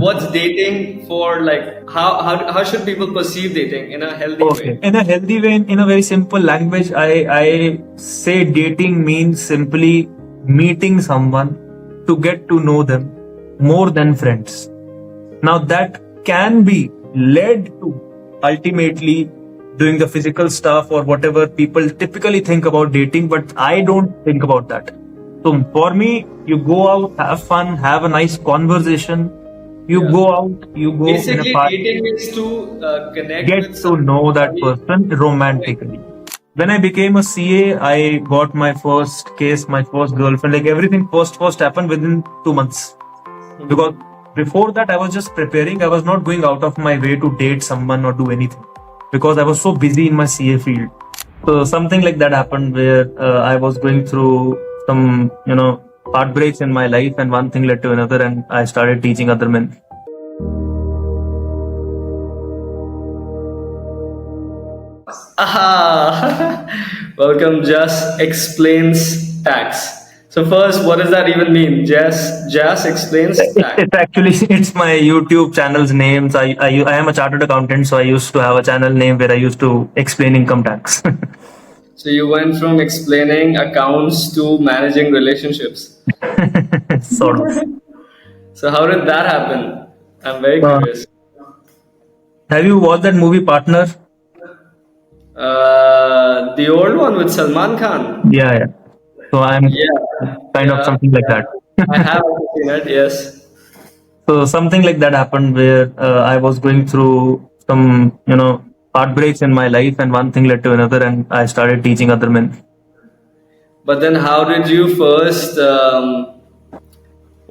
what's dating for, like, how should people perceive dating in a healthy Okay. way? In a healthy way, in a very simple language, I say dating means simply meeting someone to get to know them more than friends. Now that can be led to ultimately doing the physical stuff or whatever people typically think about dating, but I don't think about that. So for me, you go out, have fun, have a nice conversation. You Yeah. go out, you go in a Basically, party, dating is to connect get with to know that somebody. person romantically. When I became a CA, I got my first case, my first girlfriend, like everything first happened within 2 months. Because before that, I was just preparing. I was not going out of my way to date someone or do anything because I was so busy in my CA field. So something like that happened where I was going through some, heartbreaks in my life, and one thing led to another, and I started teaching other men. Aha! Welcome, Just Explains Tax. So first, what does that even mean? Just Explains Tax. It's actually it's my YouTube channel's names. I am a chartered accountant, so I used to have a channel name where I used to explain income tax. So you went from explaining accounts to managing relationships. Sort of. So how did that happen? I'm very Uh, curious. have you watched that movie Partner? The old one with Salman Khan. Yeah, yeah. So I'm Yeah, kind of yeah, something like yeah. that. I have seen it. Yes. So something like that happened where I was going through some, heartbreaks in my life, and one thing led to another, and I started teaching other men. But then, how did you first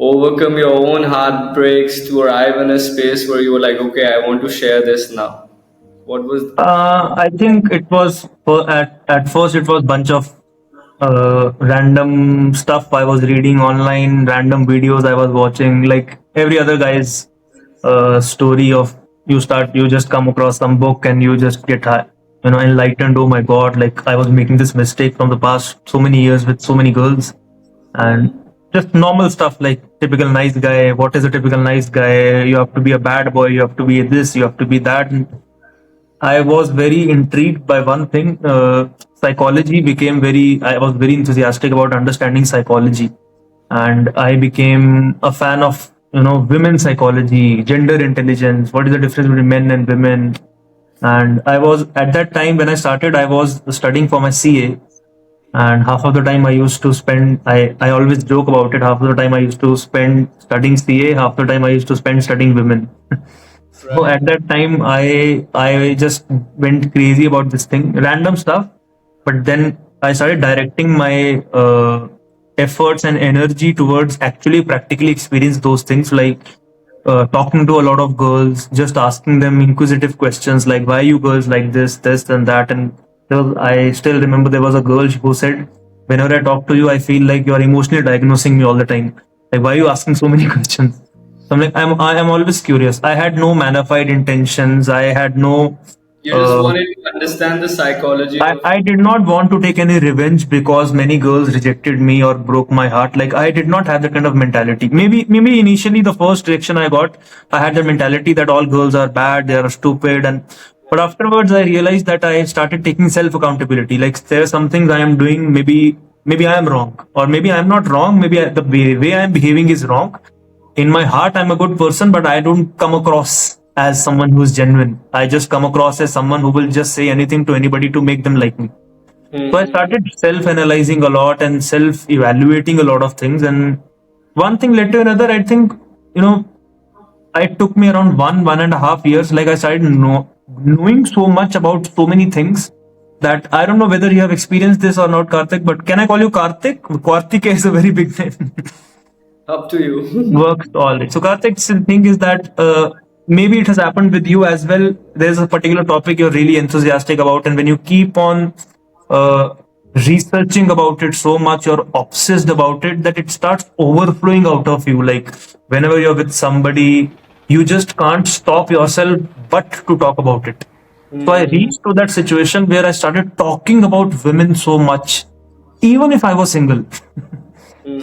overcome your own heartbreaks to arrive in a space where you were like, okay, I want to share this now? What was? I think it was at first it was bunch of random stuff I was reading online, random videos I was watching, like every other guy's story of you just come across some book and you just get enlightened. Oh my god, like I was making this mistake from the past so many years with so many girls, and just normal stuff like typical nice guy. What is a typical nice guy? You have to be a bad boy, you have to be this, you have to be that. I was very intrigued by one thing. Psychology became very. I was very enthusiastic about understanding psychology, and I became a fan of women's psychology, gender intelligence. What is the difference between men and women? And I was at that time when I started, I was studying for my CA, and half of the time I used to spend. I always joke about it. Half of the time I used to spend studying CA. Half the time I used to spend studying women. So Right. at that time, I just went crazy about this thing, random stuff. But then I started directing my efforts and energy towards actually practically experience those things, like talking to a lot of girls, just asking them inquisitive questions like, "Why you girls like this, and that?" And I still remember there was a girl who said, "Whenever I talk to you, I feel like you are emotionally diagnosing me all the time. Like, why are you asking so many questions?" So I'm like, I am always curious. I had no manified intentions. I had no. You just Uh, wanted to understand the psychology of. I did not want to take any revenge because many girls rejected me or broke my heart. Like I did not have that kind of mentality. Maybe initially the first reaction I got, I had the mentality that all girls are bad, they are stupid, and but afterwards I realized that I started taking self accountability. Like there are some things I am doing. Maybe I am wrong, or maybe I am not wrong. Maybe the way I am behaving is wrong. In my heart I'm a good person, but I don't come across as someone who's genuine. I just come across as someone who will just say anything to anybody to make them like me. So I Hmm. started self analyzing a lot and self evaluating a lot of things, and one thing led to another. I think you know it took me around 1.5 years. Like I started knowing so much about so many things that I don't know whether you have experienced this or not, Karthik, but can I call you Karthik? Karthik is a very big name. Up to you. Works all right. So Karthik's thing is that maybe it has happened with you as well. There's a particular topic you're really enthusiastic about, and when you keep on uh, researching about it so much, you're obsessed about it that it starts overflowing out of you. Like whenever you're with somebody, you just can't stop yourself but to talk about it. So I Hmm. reached to that situation where I started talking about women so much, even if I was single.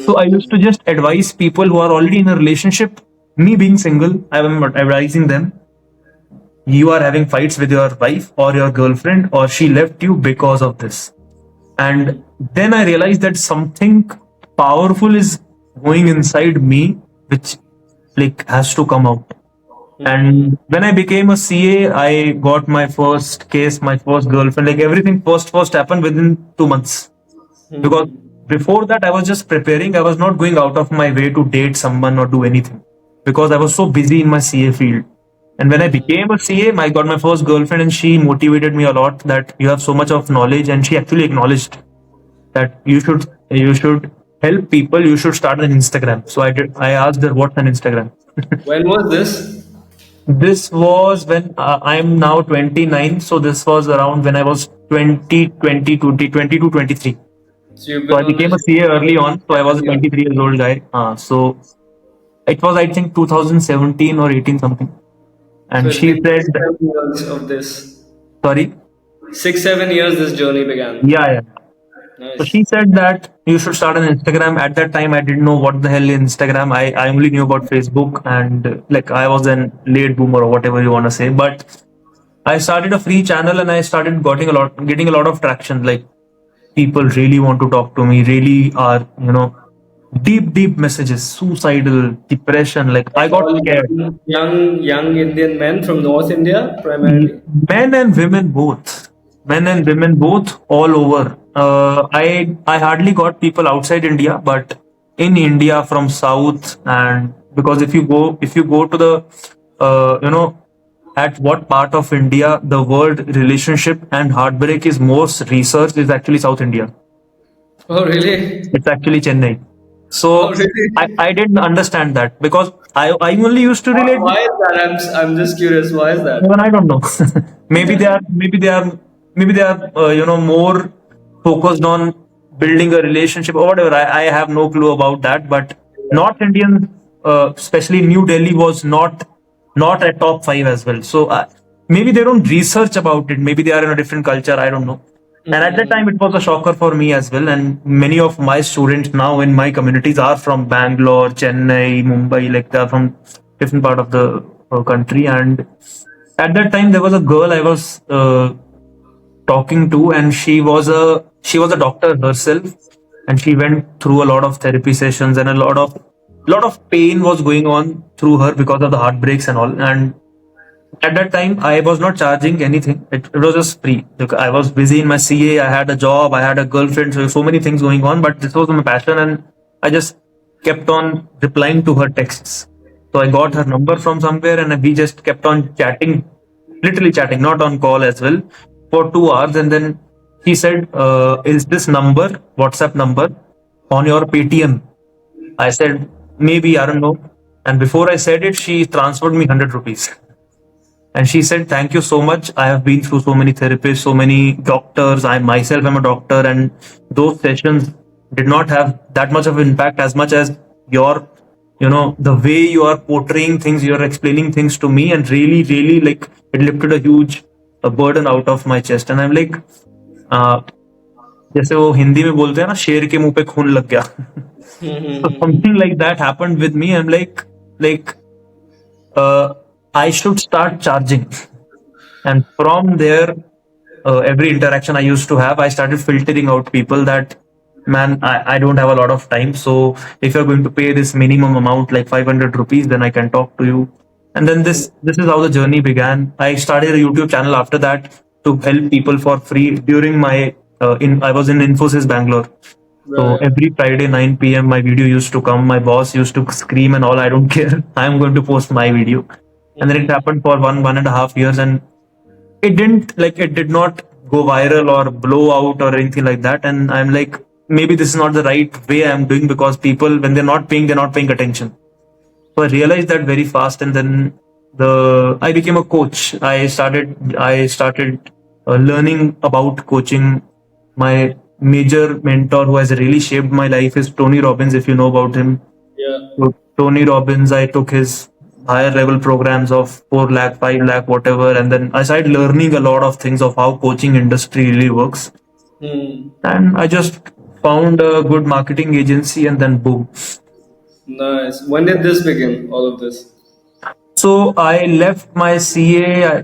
So I Hmm. used to just advise people who are already in a relationship Me being single, I am advising them, you are having fights with your wife or your girlfriend, or she left you because of this. And then I realized that something powerful is going inside me, which like has to come out. Hmm. And when I became a CA, I got my first case, my first girlfriend, like everything first happened within 2 months. Because Hmm. before that, I was just preparing. I was not going out of my way to date someone or do anything because I was so busy in my CA field. And when I became a CA, I got my first girlfriend, and she motivated me a lot that you have so much of knowledge. And she actually acknowledged that you should help people. You should start an Instagram. So I did. I asked her what's an Instagram. When was this? This was when I'm now 29. So this was around when I was 20 to 23. So you've So been I on became a this CA early on. So I was a 7 years. 23 years old guy. So it was, I think, 2017 or 18 something. So And it's she been said, 6, 7 years of this. sorry, 6, 7 years this journey began. yeah, yeah. So Nice. she said that you should start an Instagram. At that time, I didn't know what the hell Instagram. I only knew about Facebook, and like I was an late boomer or whatever you want to say. But I started a free channel, and I started getting a lot of traction. Like people really want to talk to me, really are, deep messages, suicidal, depression. Like I Like got all scared. young Indian men from North India primarily. Men and women both. Men and women both all over. I hardly got people outside India, but in India from South. And because if you go to the at what part of India the word relationship and heartbreak is most researched is actually South India. Oh really? It's actually Chennai. Oh So I, really? I didn't understand that because I only used to relate with. Why is that? I'm just curious. Why is that? Even I don't know. maybe they are more focused on building a relationship or whatever. I have no clue about that. But North Indian, especially New Delhi, was not at top five as well. So maybe they don't research about it. Maybe they are in a different culture. I don't know. And at that Hmm. time, it was a shocker for me as well. And many of my students now in my communities are from Bangalore, Chennai, Mumbai, like they're from different part of the country. And at that time, there was a girl I was talking to, and she was a doctor herself, and she went through a lot of therapy sessions, and a lot of pain was going on through her because of the heartbreaks and all. And at that time, I was not charging anything. It was just free. Look, I was busy in my CA. I had a job. I had a girlfriend. So many things going on. But this was my passion, and I just kept on replying to her texts. So I got her number from somewhere, and we just kept on chatting, literally chatting, not on call as well, for 2 hours. And then she said, "Is this number WhatsApp number on your Paytm?" I said, "Maybe, I don't know." And before I said it, she transferred me 100 rupees. And she said, "Thank you so much. I have been through so many therapists, so many doctors. I myself am a doctor, and those sessions did not have that much of impact as much as the way you are portraying things, you are explaining things to me, and really, really, like it lifted a huge burden out of my chest." And I'm like, uh, जैसे वो हिंदी में बोलते हैं ना, शेर के मुंह पे खून लग गया. So something like that happened with me. I'm like, uh, I should start charging. And from there, every interaction I used to have, I started filtering out people that, man, I don't have a lot of time. So if you're going to pay this minimum amount, like 500 rupees, then I can talk to you. And then this is how the journey began. I started a YouTube channel after that to help people for free during my in I was in Infosys Bangalore. So Right. every Friday 9 p.m. my video used to come. My boss used to scream and all. I don't care. I'm going to post my video. And then it happened for 1.5 years, and it did not go viral or blow out or anything like that. And I'm like, maybe this is not the right way I'm doing, because people, when they're not paying attention. So I realized that very fast. And then the I became a coach. I started learning about coaching. My major mentor who has really shaped my life is Tony Robbins, if you know about him. Yeah. So Tony Robbins, I took his higher level programs of 4 lakh, 5 lakh, whatever. And then I started learning a lot of things of how coaching industry really works. Hmm. And I just found a good marketing agency, and then boom. Nice. When did this begin? All of this. So I left my CA,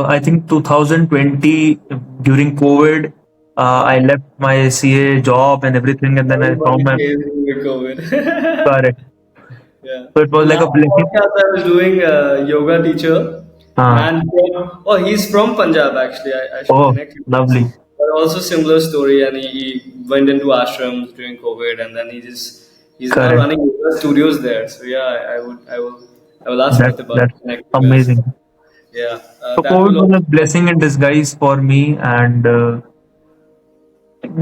I think 2020 during COVID. I left my CA job and everything, and then I Everybody found my came with COVID. correct. Yeah. So it was like a Last blessing. podcast I was doing a yoga teacher, Uh, man. Oh, he's from Punjab actually. I should oh, connect you guys. lovely. But also similar story, and he went into ashrams during COVID, and then he's now Correct. running yoga studios there. So yeah, I will ask Pratibha to That's connect you guys. amazing. Yeah, So that COVID will was a also. blessing in disguise for me, and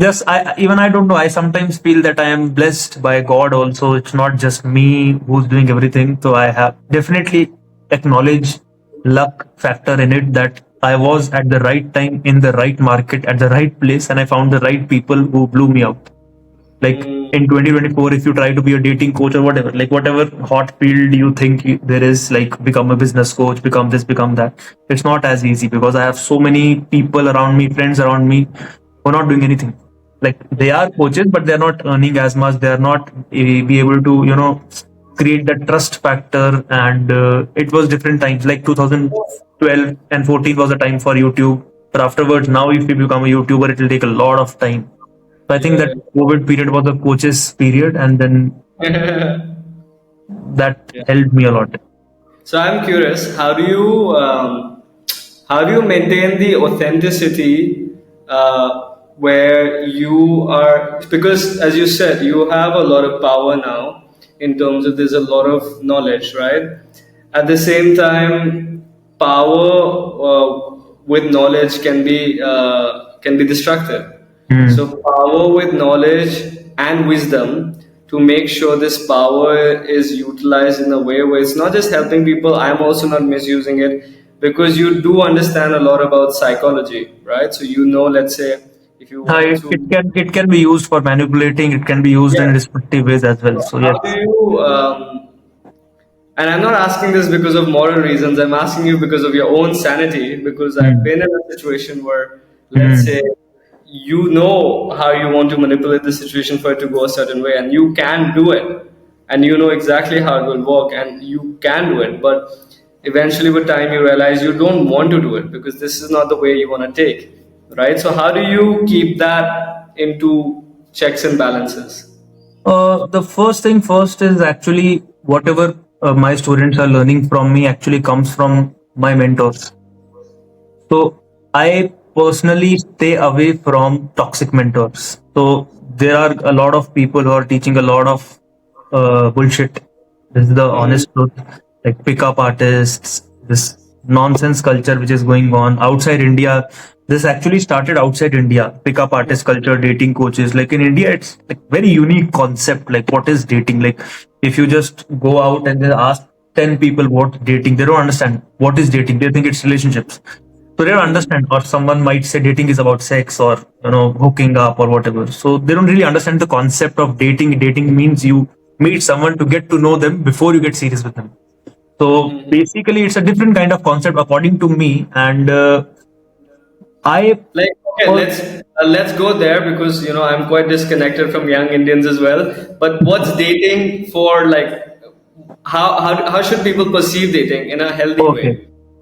just even I don't know. I sometimes feel that I am blessed by God. Also, it's not just me who's doing everything. So I have definitely acknowledge luck factor in it, that I was at the right time in the right market at the right place, and I found the right people who blew me out. Like Mm, in 2024, if you try to be a dating coach or whatever, like whatever hot field you think there is, like become a business coach, become this, become that, it's not as easy, because I have so many people around me, friends around me, who are not doing anything. Like they are coaches, but they're not earning as much, they're not be able to create that trust factor. And it was different times, like 2012 and 14 was a time for YouTube, but afterwards, now if you become a YouTuber, it will take a lot of time. So I think that yeah. COVID period was a coach's period, and then that Yeah. helped me a lot. So I'm curious, how do you maintain the authenticity where you are? Because as you said, you have a lot of power now in terms of there's a lot of knowledge, right? At the same time, power with knowledge can be destructive. So, Hmm. power with knowledge and wisdom to make sure this power is utilized in a way where it's not just helping people, I'm also not misusing it because you do understand a lot about psychology, right? So, you know, let's say if you want It to, can be used for manipulating. It can be used in yeah. destructive ways as well. So, So how do yes. you, and I'm not asking this because of moral reasons, I'm asking you because of your own sanity, because I've Hmm. been in a situation where, let's say, Hmm. you know how you want to manipulate the situation for it to go a certain way, and you can do it, and you know exactly how it will work, and you can do it, but eventually with time you realize you don't want to do it because this is not the way you want to take, right? So, how do you keep that into checks and balances? The first thing first is actually whatever my students are learning from me actually comes from my mentors. So I personally stay away from toxic mentors. So there are a lot of people who are teaching a lot of bullshit. This is the Mhm. honest truth. Like pickup artists, this nonsense culture which is going on outside India. This actually started outside India. Pickup artist culture, dating coaches. Like in India, it's like very unique concept. Like what is dating? Like if you just go out and then ask 10 people what dating, they don't understand what is dating. They think it's relationships. So they don't Mhm. understand, or someone might say dating is about sex or hooking up or whatever. So they don't really understand the concept of dating. Dating means you meet someone to get to know them before you get serious with them. So Mhm. basically, it's a different kind of concept according to me. And I, Like, okay, per- let's go there because you know I'm quite disconnected from young Indians as well. But what's dating for? Like, how should people perceive dating in a healthy way?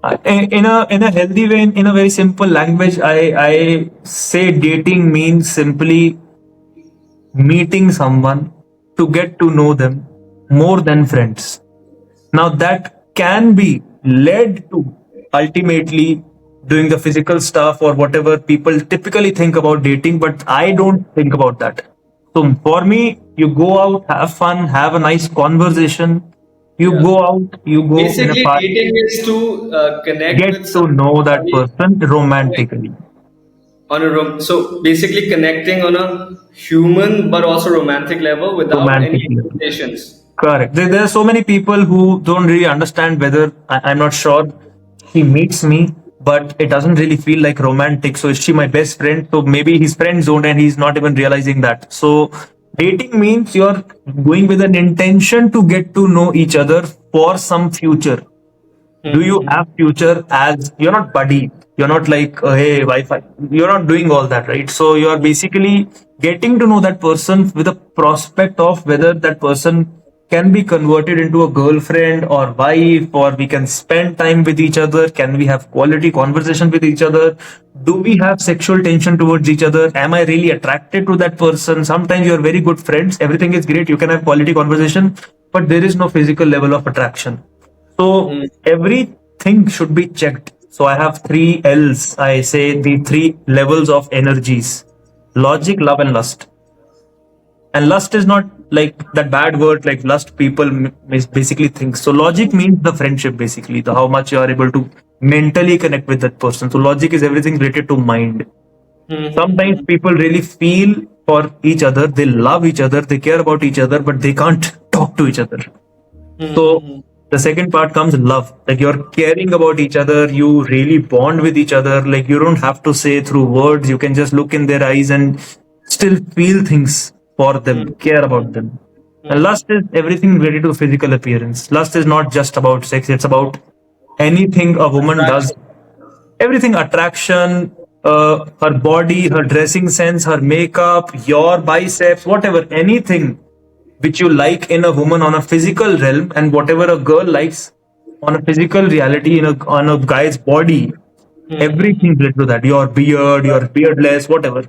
okay. In a healthy way, in a very simple language, I say dating means simply meeting someone to get to know them more than friends. Now, that can be led to ultimately doing the physical stuff or whatever people typically think about dating, but I don't think about that. So, for me, you go out, have fun, have a nice conversation. You Yeah. go out, you go in a Basically, park, dating is to connect get with to know that somebody person like, romantically, on a so basically connecting on a human but also romantic level without any romantically. expectations. Correct. There are so many people who don't really understand whether I'm not sure he meets me, but it doesn't really feel like romantic. So is she my best friend? So maybe his friend zone and he's not even realizing that. So dating means you're going with an intention to get to know each other for some future. Do you Mm-hmm. have future? As you're not buddy, you're not like hey wi-fi, you're not doing all that, right? So you're basically getting to know that person with a prospect of whether that person can be converted into a girlfriend or wife, or we can spend time with each other? Can we have quality conversation with each other? Do we have sexual tension towards each other? Am I really attracted to that person? Sometimes you're very good friends, everything is great, you can have quality conversation, but there is no physical level of attraction. So Hmm. everything should be checked. So I have three L's. I say the three levels of energies: logic, love, and lust. And lust is not like that bad word like lust people basically think. So logic means the friendship, basically the how much you are able to mentally connect with that person. So logic is everything related to mind. Hmm. Sometimes Hmm. people really feel for each other, they love each other, they care about each other, but they can't talk to each other. Hmm. So Hmm. the second part comes love. Like you're caring about each other, you really bond with each other. Like you don't have to say through words, you can just look in their eyes and still feel things for them, Hmm. care about Hmm. them. And Hmm. lust is everything related to physical appearance. Lust is not just about sex, it's about anything a woman does, Attraction. everything: attraction, her body, her dressing sense, her makeup, your biceps, whatever, anything which you like in a woman on a physical realm, and whatever a girl likes on a physical reality in on a guy's body, Hmm. Hmm. everything related to that, your beard, your beardless, whatever,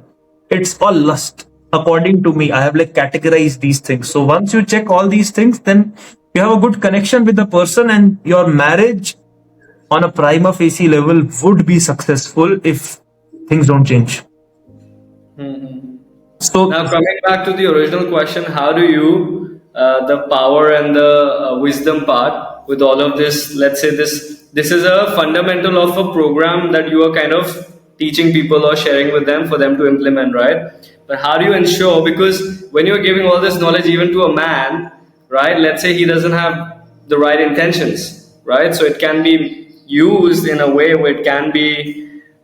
it's all lust. According to me, I have like categorized these things. So once you check all these things, then you have a good connection with the person, and your marriage on a prima facie level would be successful if things don't change. Hmm. Hmm. So Now, coming back to the original question, how do you, the power and the wisdom part with all of this? Let's say this is a fundamental of a program that you are kind of teaching people or sharing with them for them to implement, right? But how do you ensure? Because when you're giving all this knowledge even to a man, right? Let's say he doesn't have the right intentions, right? So it can be used in a way where it can be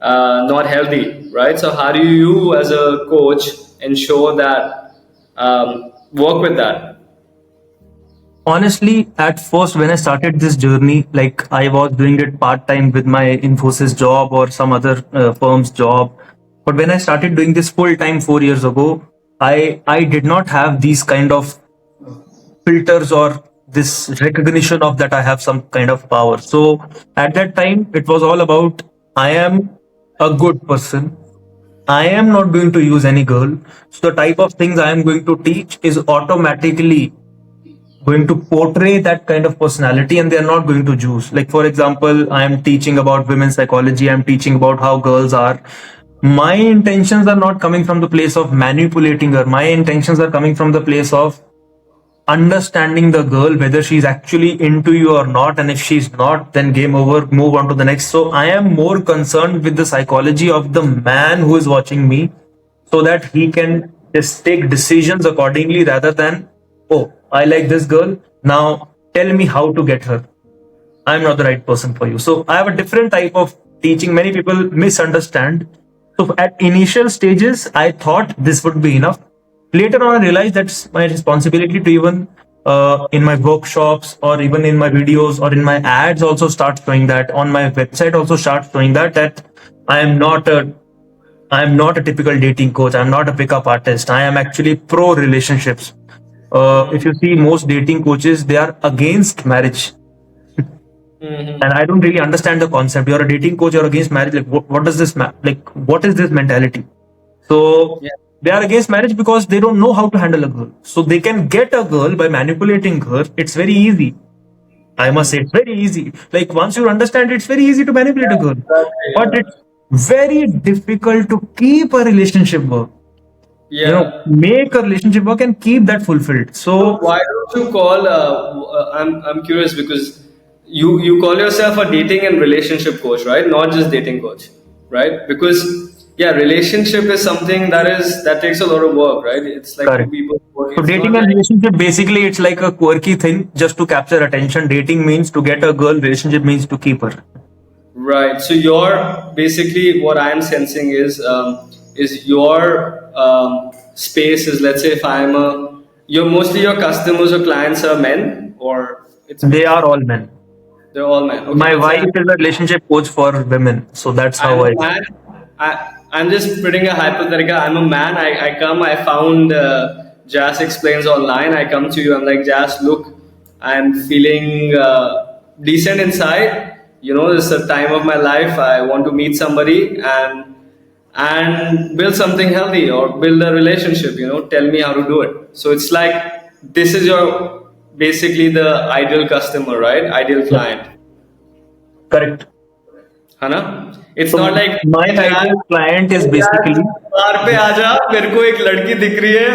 not healthy, right? So how do you, as a coach, ensure that work with that? honestly, at first, when I started this journey, like I was doing it part time with my Infosys job or some other firm's job. But when I started doing this full time 4 years ago, I did not have these kind of filters or this recognition of that I have some kind of power. So at that time, it was all about I am a good person. I am not going to use any girl. So the type of things I am going to teach is automatically going to portray that kind of personality, and they're not going to choose. Like for example, I am teaching about women's psychology, I'm teaching about how girls are. My intentions are not coming from the place of manipulating her. My intentions are coming from the place of understanding the girl, whether she's actually into you or not, and if she's not, then game over, move on to the next. So I am more concerned with the psychology of the man who is watching me, so that he can just take decisions accordingly, rather than, oh, I like this girl, now tell me how to get her, I'm not the right person for you. So I have a different type of teaching. Many people misunderstand. So at initial stages, I thought this would be enough. Later on, I realized that's my responsibility to even in my workshops or even in my videos or in my ads also start showing that. On my website also start showing that I am not a I am not a typical dating coach. I'm not a pickup artist. I am actually pro relationships. If you see most dating coaches, they are against marriage, and I don't really understand the concept. You're a dating coach, you're against marriage. Like, what does this like? What is this mentality? So Yeah. they are against marriage because they don't know how to handle a girl. So they can get a girl by manipulating her. It's very easy. I must say, it's very easy. Like once you understand, it's very easy to manipulate a girl, Exactly, but yeah. it's very difficult to keep a relationship work. Yeah. Make a relationship work and keep that fulfilled. So So why don't you call? I'm curious because you call yourself a dating and relationship coach, right? Not just dating coach, right? Because yeah, relationship is something that takes a lot of work, right? It's like two correct. people working. So It's not dating and like relationship, basically it's like a quirky thing just to capture attention. Dating means to get a girl, relationship means to keep her. right. So your basically what I'm sensing is your space is, let's say if I'm a, your mostly your customers or clients are men or it's They mixed. are all men. They're all men. Okay, My let's say wife is a relationship coach for women. So that's I'm how a I. man. I'm just putting a hypothetical. I'm a man. I come. I found Jas explains online. I come to you. I'm like, Jas, look, I'm feeling decent inside. You know, this is a time of my life. I want to meet somebody and build something healthy or build a relationship. You know, tell me how to do it. So it's like this is your basically the ideal customer, right? Ideal Yeah. client. Correct. है ना? It's So not like my ideal client is यार basically, बार पे आ जा, मेरे को एक लड़की दिख रही है,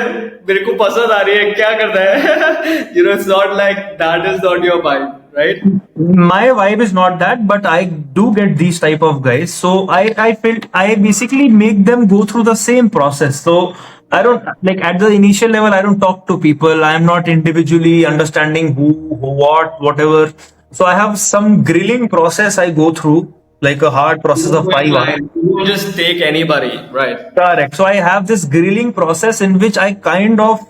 मेरे को पसंद आ रही है, क्या करना है? You know, it's not like that is not your vibe, right? my vibe is not that, but I do get these type of guys. So I feel I basically make them go through the same process. So I don't like at the initial level. I don't talk to people. I am not individually understanding who what, whatever. So I have some grilling process I go through, like a hard You process don't of go in 5 hours. blind. You don't just take anybody, right? Correct. So I have this grilling process in which I kind of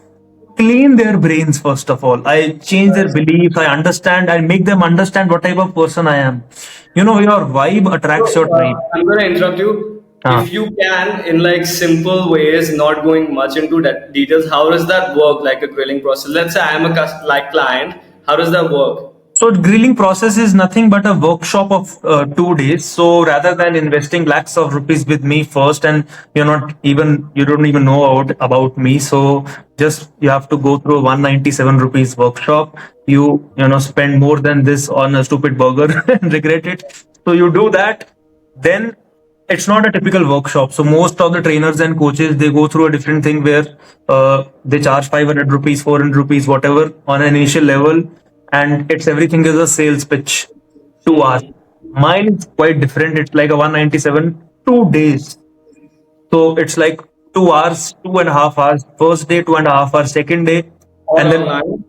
clean their brains first of all. I change their beliefs. I understand. I make them understand what type of person I am. You know, your vibe attracts So your tribe. I'm going to interrupt you. Ah. If you can, in like simple ways, not going much into that details, how does that work? Like a grilling process. Let's say I'm a like client. How does that work? So grilling process is nothing but a workshop of 2 days. So rather than investing lakhs of rupees with me first, and you don't even know about me. So just you have to go through a 197 rupees workshop. You spend more than this on a stupid burger and regret it. So you do that, then it's not a typical workshop. So most of the trainers and coaches, they go through a different thing where they charge 500 rupees, 400 rupees, whatever on an initial level, and it's everything is a sales pitch. 2 hours. Mine is quite different. It's like a 197, 2 days. So it's like 2 hours, 2.5 hours. First day, 2.5 hours. Second day, All and then online?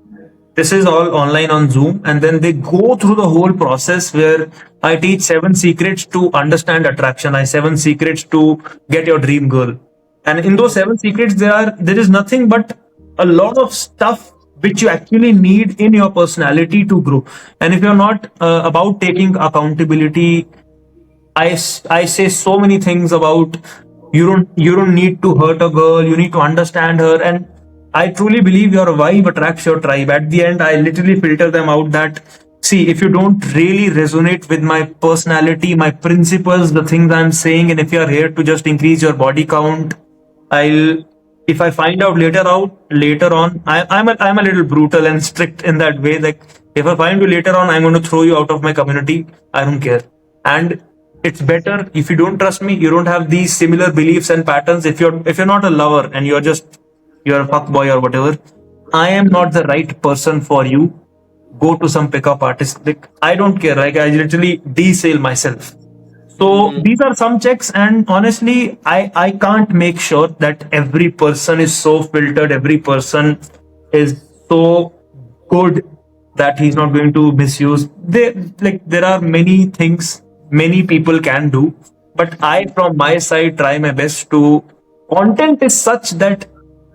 this is all online on Zoom, and then they go through the whole process where I teach 7 secrets to understand attraction. I 7 secrets to get your dream girl. And in those 7 secrets, there is nothing but a lot of stuff which you actually need in your personality to grow. And if you're not about taking accountability, I say so many things about you don't need to hurt a girl, you need to understand her. And I truly believe your vibe attracts your tribe. At the end, I literally filter them out that, see, if you don't really resonate with my personality, my principles, the things I'm saying, and if you're here to just increase your body count, I'll if I find out later on, I'm a little brutal and strict in that way. Like if I find you later on, I'm going to throw you out of my community. I don't care. And it's better if you don't trust me, you don't have these similar beliefs and patterns. If you're not a lover and you're a fuck boy or whatever, I am not the right person for you. Go to some pickup artist. Like I don't care. Like I literally desale myself. So these are some checks, and honestly, I can't make sure that every person is so filtered, every person is so good that he's not going to misuse. There are many things many people can do, but I from my side try my best to content is such that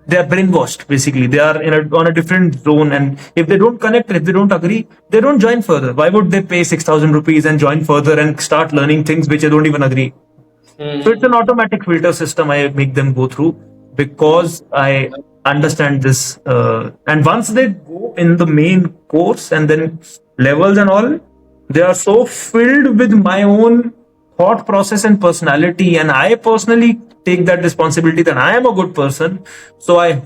they are brainwashed. Basically they are on a different zone, and if they don't connect, if they don't agree, they don't join further. Why would they pay 6,000 rupees and join further and start learning things which they don't even agree? So it's an automatic filter system I make them go through because I understand this. And once they go in the main course and then levels and all, they are so filled with my own thought process and personality. And I personally take that responsibility that I am a good person. So I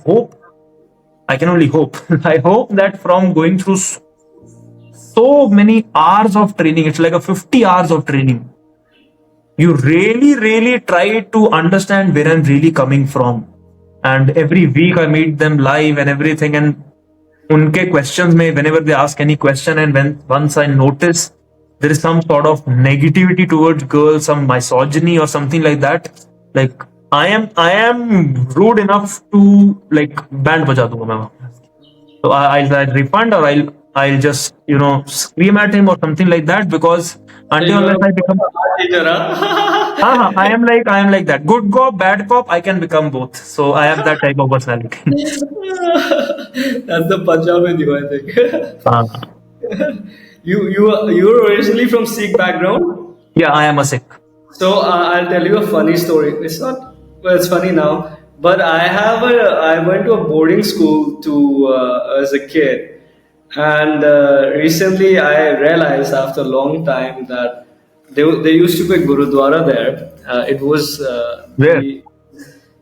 can only hope, I hope that from going through so many hours of training, it's like a 50 hours of training, you really try to understand where I'm really coming from. And every week I meet them live and everything, and unke questions may, whenever they ask any question, and when once I notice there is some sort of negativity towards girls, some misogyny or something like that, like I am rude enough to like band baja dunga main. So I'll refund, or I'll just scream at him or something like that, because So until you're unless I become a art teacher, huh? I am like that. Good cop, bad cop, I can become both. So I have that type of personality. That's the Punjab in you, I think. Ah. You're originally from Sikh background. Yeah, I am a Sikh. So I'll tell you a funny story. It's not well, it's funny now. But I went to a boarding school to as a kid, and recently I realized after a long time that there used to be a gurudwara there. It was Where? the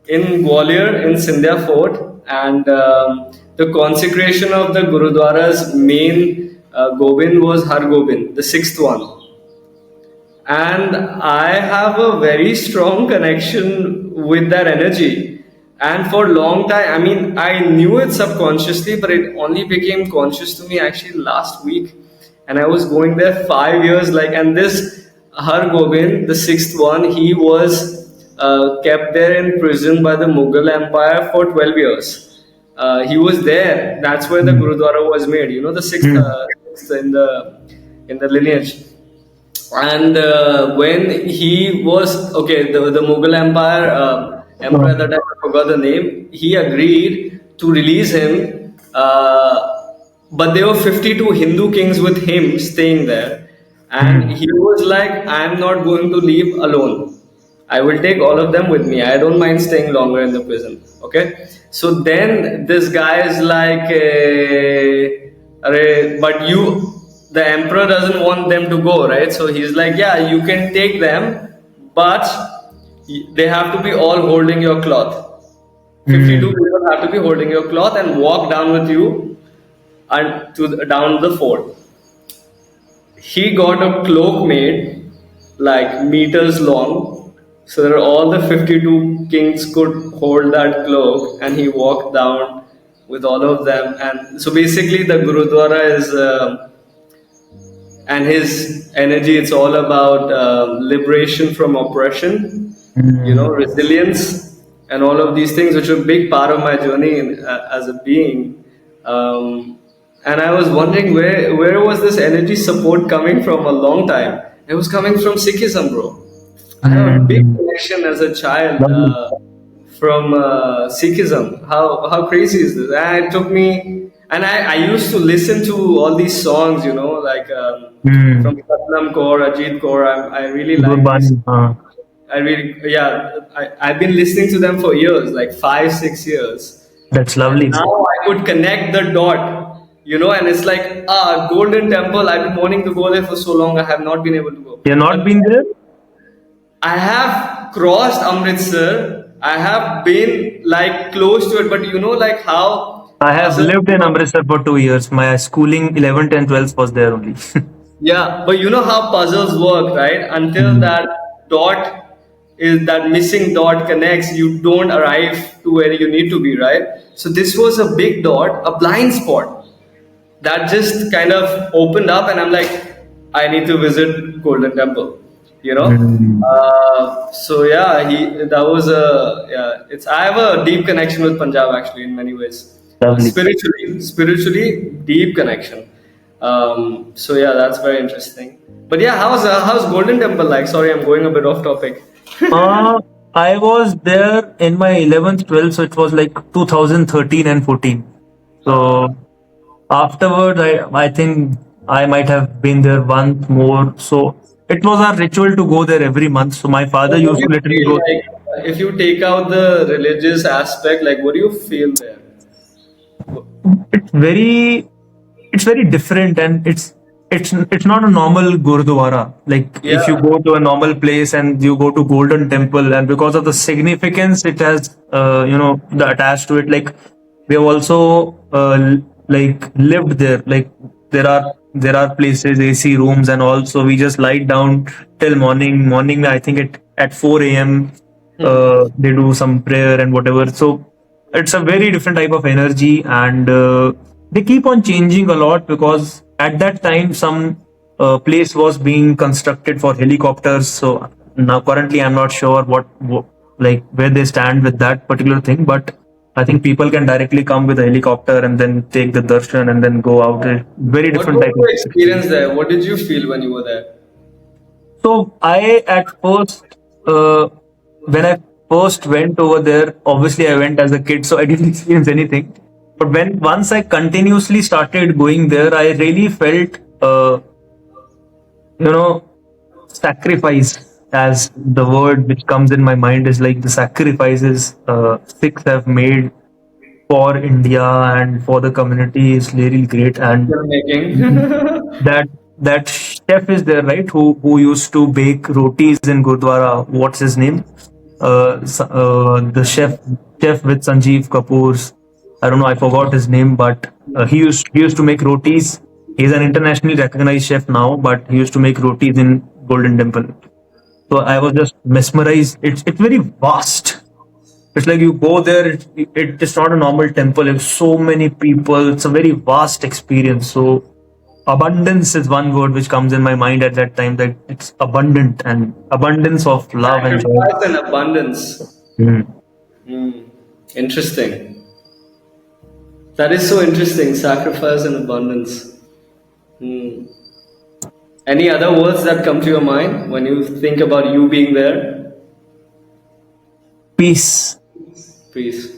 in Gwalior in Sindhya Fort, and the consecration of the gurudwara's main Gobind was Har Gobind, the sixth one. And I have a very strong connection with that energy. And for a long time, I mean, I knew it subconsciously, but it only became conscious to me actually last week. And I was going there 5 years, like, and this Har Gobind, the sixth one, he was kept there in prison by the Mughal Empire for 12 years. He was there. That's where the Hmm. Gurudwara was made. You know, the sixth, Hmm. sixth in the lineage. And when he was okay, the Mughal Empire emperor at Oh. that time, I forgot the name. He agreed to release him, but there were 52 Hindu kings with him staying there, and Hmm. he was like, "I'm not going to leave alone. I will take all of them with me. I don't mind staying longer in the prison." Okay, so then this guy is like, "Arey, but the emperor doesn't want them to go, right? So he's like, yeah, you can take them, but they have to be all holding your cloth. 52 Hmm. people have to be holding your cloth and walk down with you and down the fort." He got a cloak made like meters long so that all the 52 kings could hold that cloak, and he walked down with all of them. And so basically the gurudwara is and his energy, it's all about liberation from oppression, you know, Hmm. resilience, and all of these things, which are a big part of my journey as a being. And I was wondering where was this energy support coming from a long time. It was coming from Sikhism, bro. I have a big Hmm. connection as a child Lovely. from Sikhism. How crazy is this? And it took me, and I used to listen to all these songs, you know, like from Hmm. Satnam Kaur, Ajit Kaur. I really like these. Gurbani. I really, yeah, I've been listening to them for years, like 5, 6 years, That's and lovely. now I could connect the dot, you know, and it's like Golden Temple. I've been wanting to go there for so long. I have not been able to go, You're not but been there? I have crossed Amritsar. I have been like close to it, but you know, like how I have puzzles lived in work. Amritsar for 2 years. My schooling 11th and 12th was there only. Yeah, but you know how puzzles work, right? Until Hmm. that dot is that missing dot connects, you don't arrive to where you need to be, right? So this was a big dot, a blind spot that just kind of opened up, and I'm like, I need to visit Golden Temple, you know. Hmm. So yeah, he that was a yeah. It's I have a deep connection with Punjab actually in many ways, Lovely. spiritually deep connection. So yeah, that's very interesting. But yeah, how's Golden Temple like? Sorry, I'm going a bit off topic. Uh, I was there in my 11th, 12th, so it was like 2013 and 14. So Uh, afterwards, I think I might have been there once more. So it was our ritual to go there every month. So my father But what used do to you literally feel go. like if you take out the religious aspect? Like, what do you feel there? It's very different, and it's not a normal gurdwara. Like if you Yeah. go to a normal place and you go to Golden Temple, and because of the significance it has, the attached to it, like we have also like lived there. Like there are places, AC rooms, and also we just lie down till morning. I think at 4 a.m. They do some prayer and whatever. So it's a very different type of energy, and they keep on changing a lot, because at that time some place was being constructed for helicopters. So now currently I'm not sure what like where they stand with that particular thing, but I think people can directly come with a helicopter and then take the darshan and then go out. A very What different was type of your experience. experience there? What did you feel when you were there? So I at first, when I first went over there, obviously I went as a kid, so I didn't experience anything. But when once I continuously started going there, I really felt, you know, sacrifice. as the word which comes in my mind is like the sacrifices Sikhs have made for India and for the community is really great. And Filmmaking. that that chef is there, right? Who used to bake rotis in Gurdwara. What's his name? The chef with Sanjeev Kapoor's. I don't know. I forgot his name, but he used to make rotis. He's an internationally recognized chef now, but he used to make rotis in Golden Temple. So I was just mesmerized. It's very vast. It's like you go there. It's not a normal temple. It's so many people. It's a very vast experience. So abundance is one word which comes in my mind at that time. That it's abundant and abundance of love and joy. Sacrifice and abundance. Mm. Hmm. Interesting. That is so interesting. Sacrifice and abundance. Hmm. Any other words that come to your mind when you think about you being there? Peace. Peace.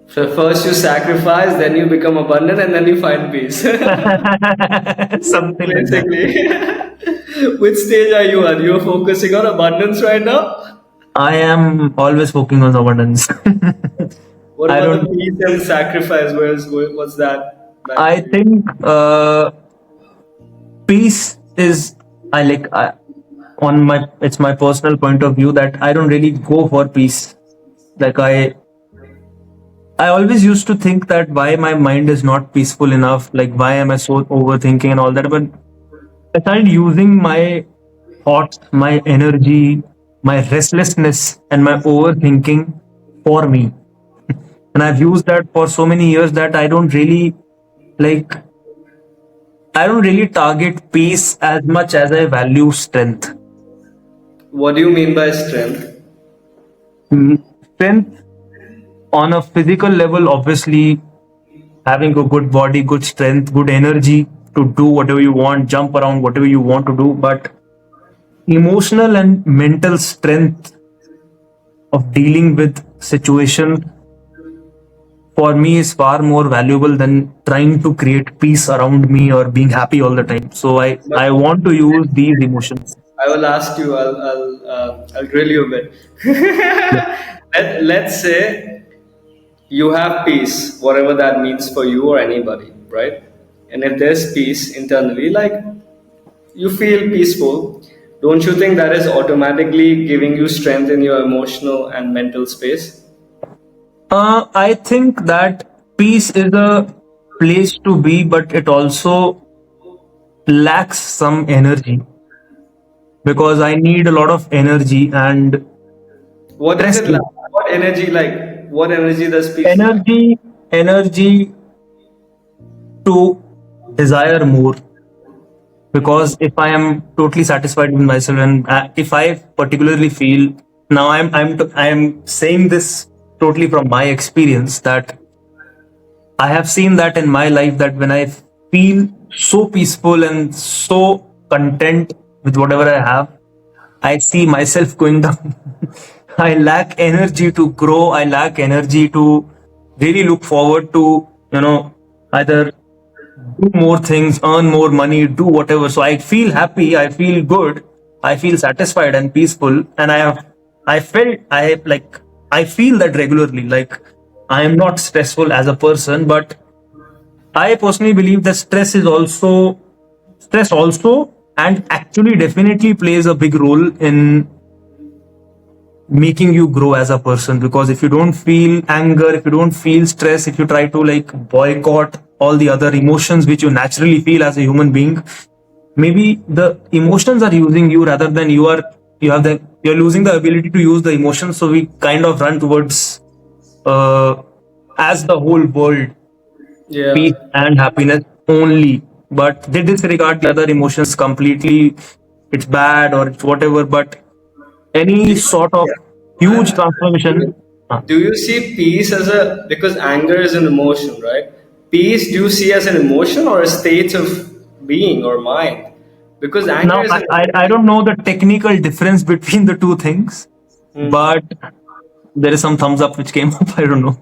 So first you sacrifice, then you become abundant, and then you find peace. Something like that. Basically. Which stage are you at? You're focusing on abundance right now? I am always focusing on abundance. What I about the don't. peace and sacrifice? What's that like I for you? think peace is. I like. On my, it's my personal point of view that I don't really go for peace. Like I always used to think that why my mind is not peaceful enough. Like why am I so overthinking and all that? But I started using my thoughts, my energy, my restlessness, and my overthinking for me. And I've used that for so many years that like I don't really target peace as much as I value strength. What do you mean by strength? Strength on a physical level, obviously, having a good body, good strength, good energy to do whatever you want, jump around whatever you want to do, but emotional and mental strength of dealing with situations for me is far more valuable than trying to create peace around me or being happy all the time. So But I want to use these emotions. I will ask you. I'll grill you a bit. Yeah. Let's say you have peace, whatever that means for you or anybody, right? And if there's peace internally, like you feel peaceful, don't you think that is automatically giving you strength in your emotional and mental space? I think that peace is a place to be, but it also lacks some energy because I need a lot of energy and What is stress. it like? What energy like? What energy does peace lack? Energy to desire more. Because if I am totally satisfied with myself, and if I particularly feel now, I am saying this totally from my experience that I have seen that in my life that when I feel so peaceful and so content with whatever I have, I see myself going down. I lack energy to grow. I lack energy to really look forward to, either do more things, earn more money, do whatever. So I feel happy, I feel good, I feel satisfied and peaceful. And I feel that regularly. Like I am not stressful as a person, but I personally believe that stress also and actually definitely plays a big role in making you grow as a person, because if you don't feel anger, if you don't feel stress, if you try to like boycott all the other emotions which you naturally feel as a human being, maybe the emotions are using you rather than you're losing the ability to use the emotions. So we kind of run towards uh, as the whole world Yeah. peace and happiness only, but they disregard the other emotions completely. It's bad or it's whatever, but any sort of Yeah. huge I'm, transformation. uh, do you see peace as a, because anger is an emotion, right? Peace, do you see as an emotion or a state of being or mind? Because anger Now, is an I don't emotion. know the technical difference between the two things, Hmm. but there is some thumbs up which came up. I don't know.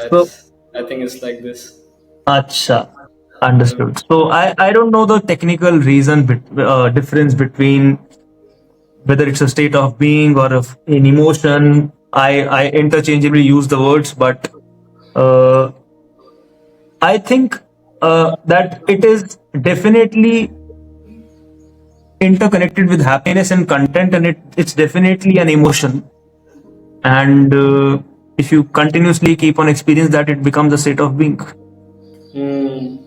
So, I think it's like this. acha, Yeah. understood. So I don't know the technical difference between whether it's a state of being or an emotion. I interchangeably use the words, but uh, I think that it is definitely interconnected with happiness and content, and it's definitely an emotion. And if you continuously keep on experience that, it becomes a state of being. Hmm.